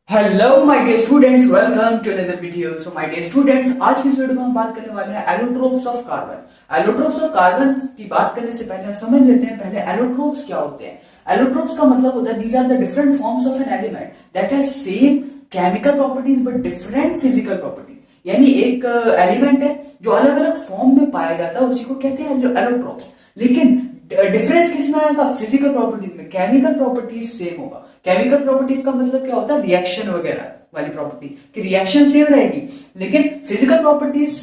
Hello my dear students, welcome to another video. So my dear students, आज की इस video में हम बात करने वाले हैं allotropes of carbon. Allotropes of carbon की बात करने से पहले हम समझ लेते हैं पहले एलोट्रोप्स क्या होते हैं। एलोट्रोप्स का मतलब होता है these are the different forms of an element that has same chemical properties but different physical properties. यानी एक एलिमेंट है जो अलग अलग फॉर्म में पाया जाता है, उसी को कहते हैं एलोट्रोप्स। लेकिन डिफरेंस किसमें आएगा? फिजिकल प्रॉपर्टीज में। केमिकल प्रॉपर्टीज सेम होगा। केमिकल प्रॉपर्टीज का मतलब क्या होता है? रिएक्शन वगैरह वाली प्रॉपर्टी कि रिएक्शन सेम रहेगी, लेकिन फिजिकल प्रॉपर्टीज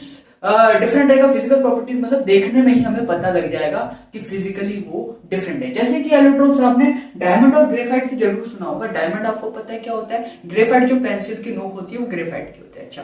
डिफरेंट रहेगा। फिजिकल प्रॉपर्टीज मतलब देखने में ही हमें पता लग जाएगा कि फिजिकली वो डिफरेंट है। जैसे कि एलोट्रोप्स आपने डायमंड और ग्रेफाइट की जरूर सुना होगा। डायमंड आपको पता है क्या होता है, ग्रेफाइट जो पेंसिल की नोक होती है वो ग्रेफाइट की होती है। अच्छा,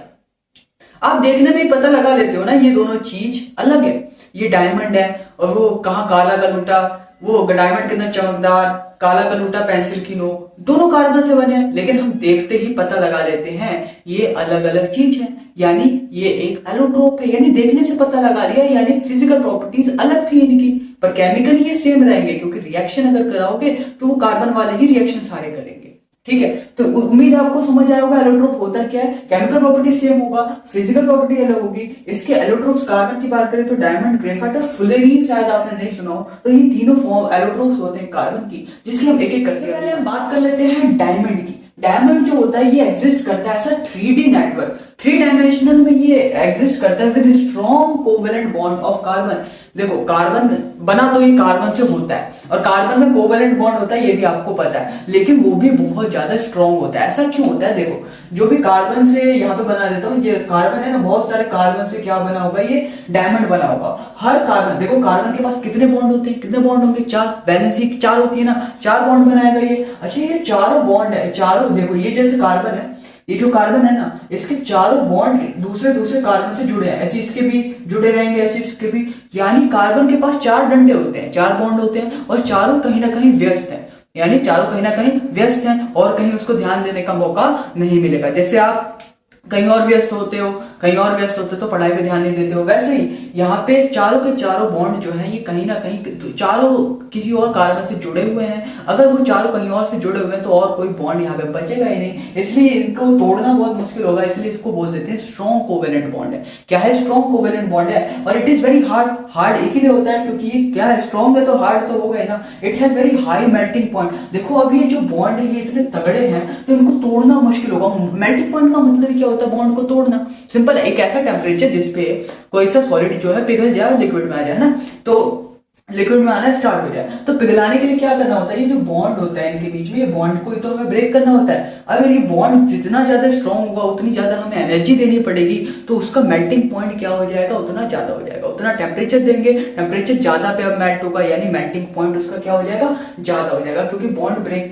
आप देखने में ही पता लगा लेते हो ना ये दोनों चीज अलग है। ये डायमंड है और वो कहाँ काला कलूटा, वो डायमंड कितना चमकदार, काला कलूटा पेंसिल की नोक, दोनों कार्बन से बने हैं, लेकिन हम देखते ही पता लगा लेते हैं ये अलग अलग चीज है। यानी ये एक एलोट्रोप है, यानी देखने से पता लगा लिया, यानी फिजिकल प्रॉपर्टीज अलग थी इनकी, पर केमिकली ये सेम रहेंगे क्योंकि रिएक्शन अगर कराओगे तो वो कार्बन वाले ही रिएक्शन सारे करेंगे। ठीक है, तो उम्मीद है आपको समझ आया होगा एलोट्रोप होता क्या है। केमिकल प्रॉपर्टी सेम होगा, फिजिकल प्रॉपर्टी अलग होगी। इसके एलोट्रोप्स कार्बन की बात करें तो डायमंड, ग्रेफाइट और फुलेरीन शायद आपने नहीं सुना हो, तो ये तीनों फॉर्म एलोट्रोप्स होते हैं कार्बन की, जिसकी हम एक एक करके पहले हम बात कर लेते हैं डायमंड की। डायमंड जो होता है ये एग्जिस्ट करता है सर 3D नेटवर्क, 3 डायमेंशनल में ये एग्जिस्ट करता है with strong covalent bond of carbon. देखो कार्बन बना तो ये कार्बन से होता है और कार्बन में कोवेलेंट बॉन्ड होता है, ये भी आपको पता है, लेकिन वो भी बहुत ज्यादा स्ट्रॉन्ग होता है। ऐसा क्यों होता है? देखो जो भी कार्बन से यहाँ पे बना देता हूँ, ये कार्बन है ना, बहुत सारे कार्बन से क्या बना होगा, ये डायमंड बना होगा। हर कार्बन, देखो कार्बन के पास कितने बॉन्ड होते हैं, कितने बॉन्ड होंगे? 4। बैलेंस 4 होती है ना, 4 बॉन्ड बनाएगा ये। अच्छा, ये चारों बॉन्ड है, चारों देखो ये जैसे कार्बन है, ये जो कार्बन है ना, इसके चारों बॉन्ड दूसरे दूसरे कार्बन से जुड़े हैं, ऐसे इसके भी जुड़े रहेंगे, ऐसे इसके भी। यानी कार्बन के पास 4 डंडे होते हैं, 4 बॉन्ड होते हैं और चारों कहीं ना कहीं व्यस्त हैं। यानी चारों कहीं ना कहीं व्यस्त हैं और कहीं उसको ध्यान देने का मौका नहीं मिलेगा। जैसे आप कहीं और व्यस्त होते हो, कहीं और व्यस्त होते हो तो पढ़ाई पे ध्यान नहीं देते हो, वैसे ही यहाँ पे चारों के चारों बॉन्ड जो है ये कहीं ना कहीं चारों किसी और कार्बन से जुड़े हुए हैं। अगर वो चारों कहीं और से जुड़े हुए हैं तो और कोई बॉन्ड यहाँ पे बचेगा ही नहीं, इसलिए इनको तोड़ना बहुत मुश्किल होगा, इसलिए इसको बोल देते हैं स्ट्रॉन्ग कोवेलेंट बॉन्ड है। क्या है? स्ट्रॉन्ग कोवेलेंट बॉन्ड है और it is very hard. Hard इसीलिए होता है क्योंकि ये क्या है, स्ट्रॉन्ग है तो हार्ड तो होगा ही ना। It has very high melting point. देखो अब ये जो बॉन्ड है ये इतने तगड़े हैं तो इनको तोड़ना मुश्किल होगा। मेल्टिंग पॉइंट का मतलब क्या होता है? बॉन्ड को तोड़ना। सिंपल, एक ऐसा टेम्परेचर जिसपे कोई सा सॉलिड जो है पिघल जाए, लिक्विड में आ जाए ना, तो लिक्विड में आना स्टार्ट हो जाए, तो पिघलाने के लिए क्या करना होता है? ये जो बॉन्ड होता है इनके बीच में, ये बॉन्ड को ही तो हमें ब्रेक करना होता है। अगर ये बॉन्ड जितना ज्यादा स्ट्रांग होगा उतनी ज्यादा हमें एनर्जी देनी पड़ेगी, तो उसका मेल्टिंग पॉइंट क्या हो जाएगा? उतना ज्यादा हो जाएगा। उतना टेम्परेचर देंगे, टेम्परेचर ज्यादा पे अब मेल्ट होगा, यानी मेल्टिंग पॉइंट उसका क्या हो जाएगा? ज्यादा हो जाएगा, क्योंकि बॉन्ड ब्रेक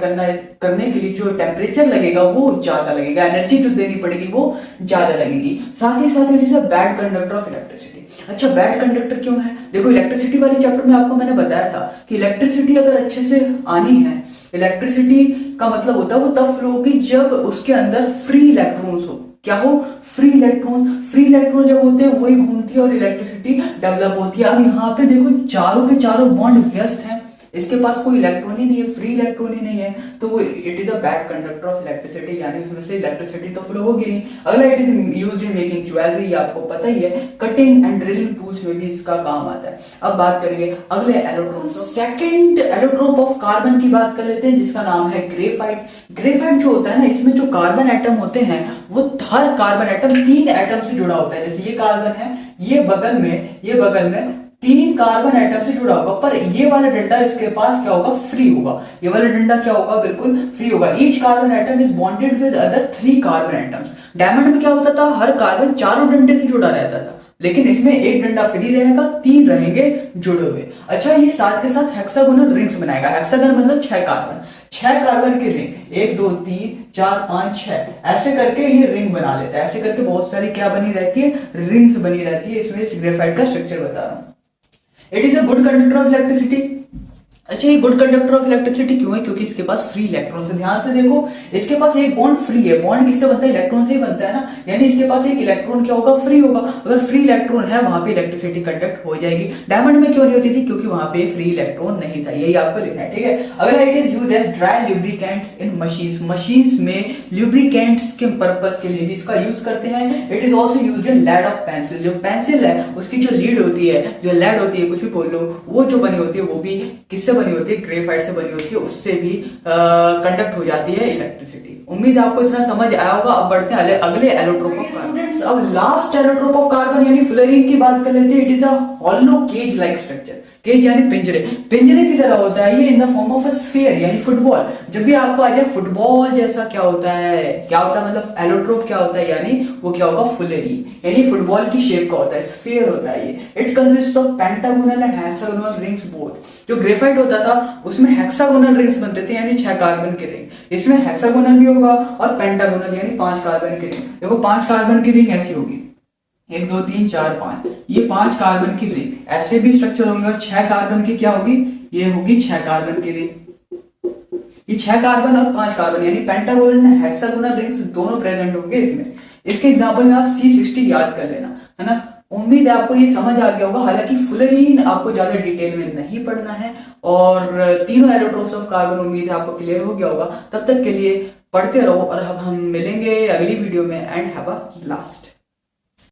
करने के लिए जो टेम्परेचर लगेगा वो ज्यादा लगेगा, एनर्जी जो देनी पड़ेगी वो ज्यादा लगेगी। साथ ही साथ it is a bad conductor of electricity. अच्छा, बैड कंडक्टर क्यों है? देखो इलेक्ट्रिसिटी वाले चैप्टर में आपको मैंने बताया था कि इलेक्ट्रिसिटी अगर अच्छे से आनी है, इलेक्ट्रिसिटी का मतलब होता है वो तब फ्लो होगी जब उसके अंदर फ्री इलेक्ट्रॉन्स हो। क्या हो? Free electron. फ्री इलेक्ट्रॉन जब होते हैं वही घूमती है और इलेक्ट्रिसिटी डेवलप होती है। अब यहाँ पे देखो चारों के चारों बॉन्ड व्यस्त हैं, इसके पास कोई इलेक्ट्रॉन ही नहीं है, फ्री इलेक्ट्रॉन ही नहीं है, तो वो it is a bad conductor of electricity, यानी उसमें से इलेक्ट्रिसिटी तो फ्लो होगी नहीं। अगला, it is used in making jewellery, आपको पता ही है, कटिंग एंड ड्रिलिंग टूल्स में भी इसका काम आता है। अब बात करेंगे अगले allotrope, second allotrope of carbon की बात कर लेते हैं, जिसका नाम है ग्रेफाइट। ग्रेफाइट जो होता है ना, इसमें जो कार्बन एटम होते हैं वो हर कार्बन एटम 3 एटम से जुड़ा होता है। जैसे ये कार्बन है, ये बगल में 3 कार्बन एटम से जुड़ा होगा, पर ये वाला डंडा इसके पास क्या होगा? फ्री होगा। ये वाला डंडा क्या होगा? बिल्कुल फ्री होगा। Each carbon atom is bonded with other 3 carbon atoms. Diamond में क्या होता था? हर कार्बन चारों डंडे से जुड़ा रहता था, लेकिन इसमें एक डंडा फ्री रहेगा, 3 रहेंगे जुड़े हुए। अच्छा, ये साथ के साथ हेक्सागोनल रिंग्स बनाएगा। हेक्सागन मतलब 6 कार्बन, 6 कार्बन की रिंग, 1 2 3 4 5 6, ऐसे करके ये रिंग बना लेता है। ऐसे करके बहुत सारी क्या बनी रहती है? रिंग्स बनी रहती है। इसमें इस ग्रेफाइट का स्ट्रक्चर बता रहा हूं। It is a good conductor of electricity. अच्छा, ये गुड कंडक्टर ऑफ इलेक्ट्रिसिटी क्यों है? क्योंकि इसके पास फ्री इलेक्ट्रॉन है। ध्यान से देखो, इसके पास एक बॉन्ड फ्री है। बॉन्ड किससे बनता है? इलेक्ट्रॉन से ही बनता है ना। यानी इसके पास एक इलेक्ट्रॉन क्या होगा? फ्री होगा। अगर फ्री इलेक्ट्रॉन है, वहां पे इलेक्ट्रिसिटी कंडक्ट हो जाएगी। डायमंड में क्यों नहीं होती थी? क्योंकि वहां पे फ्री इलेक्ट्रॉन नहीं था। यही आपको लिखना है, ठीक है। अगला, it is used as dry lubricants in machines. Machines में लुब्रिकेंट्स के पर्पस के लिए भी इसका यूज करते हैं। It is also used in lead of pencil. जो पेंसिल है उसकी जो लीड होती है, जो लेड होती है, कुछ भी बोल लो, वो जो बनी होती है वो भी किससे बनी होती है? ग्रेफाइट से बनी होती है। उससे भी कंडक्ट हो जाती है इलेक्ट्रिसिटी। उम्मीद है आपको इतना समझ आया होगा। अब बढ़ते हैं अगले एलोट्रोप ऑफ स्टूडेंट्स। अब लास्ट एलोट्रोप ऑफ कार्बन यानी फ्लोरीन की बात कर लेते हैं। It is a hollow cage like structure. Cage यानी पिंजरे, पिंजरे की तरह होता है ये, in the form of a sphere यानी फुटबॉल। जब भी आपको आ जाए फुटबॉल जैसा क्या होता है, क्या होता है मतलब एलोट्रोप क्या होता है, यानी वो क्या होगा? फुलेरी, यानी फुटबॉल की शेप का होता है, स्फीयर होता है ये। It consist of pentagonal and hexagonal rings both. जो ग्रेफाइट होता था उसमें हेक्सागोनल रिंग्स बनते थे, यानी 6 कार्बन के रिंग। इसमें हेक्सागोनल भी होगा और पेंटागोनल यानी 5 कार्बन की रिंग। देखो 5 कार्बन की रिंग ऐसी होगी, 1 2 3 4 5, ये 5 कार्बन की रिंग। ऐसे भी स्ट्रक्चर होंगे। और 6 कार्बन की क्या होगी? ये होगी 6 कार्बन की रिंग। ये 6 कार्बन और 5 कार्बन यानी पेंटागोनल एंड हेक्सागोनल रिंग्स दोनों प्रेजेंट होंगे इसमें। इसके एग्जांपल में आप C60 याद कर लेना, है ना। उम्मीद है आपको ये समझ आ गया होगा। हालांकि फ्लोरीन आपको ज्यादा डिटेल में नहीं पढ़ना है, और तीनों एलोट्रोप्स ऑफ कार्बन उम्मीद है आपको क्लियर हो गया होगा। तब तक के लिए पढ़ते रहो, और अब हम मिलेंगे अगली वीडियो में। And have a blast.